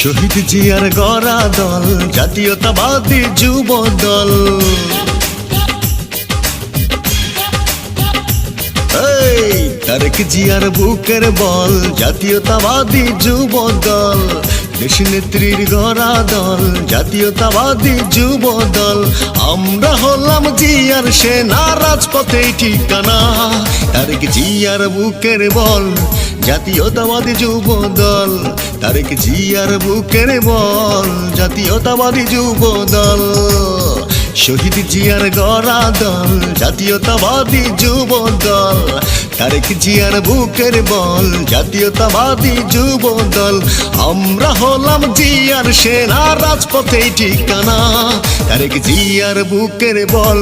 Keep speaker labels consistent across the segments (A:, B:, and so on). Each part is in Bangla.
A: শহীদ জিয়ার গড়া দল জাতীয়তাবাদী যুব দল। তারেক জিয়ার বুকের বল জাতীয়তাবাদী যুব দল। দেশ নেত্রীর গড়া দল জাতীয়তাবাদী যুব দল। আমরা হলাম জিয়ার সেনা, রাজপথে ঠিকানা। তারেক জিয়ার বুকের বল জাতীয়তাবাদী যুব দল। তারেক জিয়ার বুকের বল জাতীয়তাবাদী যুব দল। শহীদ জিয়ার গড়া দল জাতীয়তাবাদী যুব দল। তারেক জিয়ার বুকের বল জাতীয়তাবাদী যুব দল। আমরা হলাম জিয়ার সেনা, রাজপথে ঠিকানা। তারেক জিয়ার বুকের বল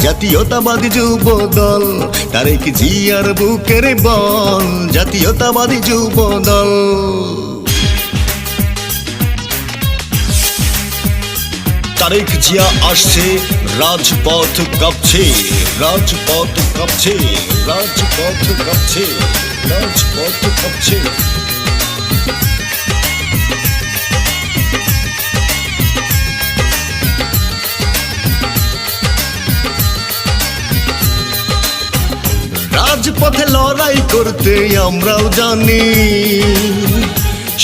A: জাতীয়তাবাদী যুব দল। তারেক জিয়ার বুকের বল জাতীয়তাবাদী যুব দল। তারেক জিয়া আসছে, রাজপথ কাঁপছে, রাজপথ কাঁপছে, রাজপথ কাঁপছে, রাজপথ কাঁপছে। রাজপথে লড়াই করতে আমরাও জানি,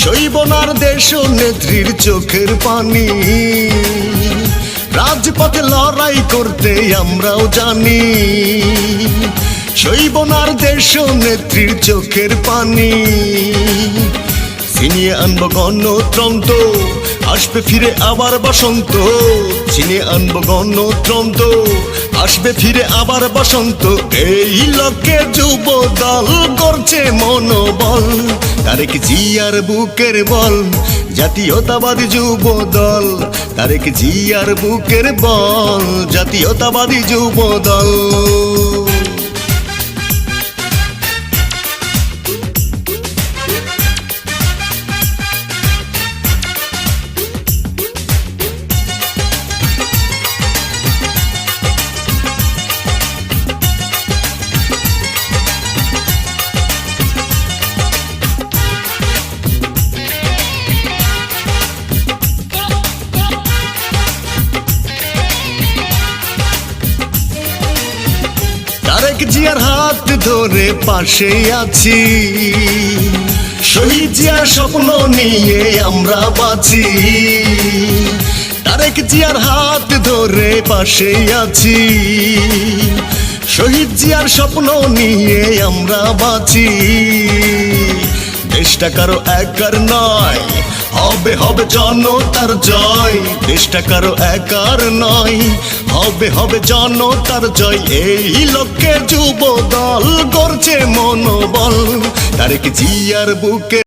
A: সইবনার দেশ নেত্রীর চোখের পানি। রাজপথে লড়াই করতে আমরাও জানি, সইবনার দেশ নেত্রীর চোখের পানি। ছিনিয়ে আনবো গণতন্ত্র, আসবে ফিরে আবার বসন্ত। ছিনিয়ে আনবো গণতন্ত্র, আসবে ফিরে আবার বসন্ত। এই লক্ষ্যে যুব দল করছে মনোবল। তারেক জিয়ার বুকের বল জাতীয়তাবাদী যুব দল। তারেক জিয়ার বুকের বল জাতীয়তাবাদী যুব দল। তারেক জিয়ার হাত ধরে পাশে আছি, শহীদ জিয়ার স্বপ্ন নিয়ে আমরা বাঁচি। তারেক জিয়ার হাত ধরে পাশে আছি, শহীদ জিয়ার স্বপ্ন নিয়ে আমরা বাঁচি। দেশটা কারো একার নয়, হবে হবে জনতার জয়। দেশটা কারো একার নয়, হবে হবে জনতার জয়। এই লক্ষ্যে যুব দল করছে মনোবল। তারেক জিয়ার বুকে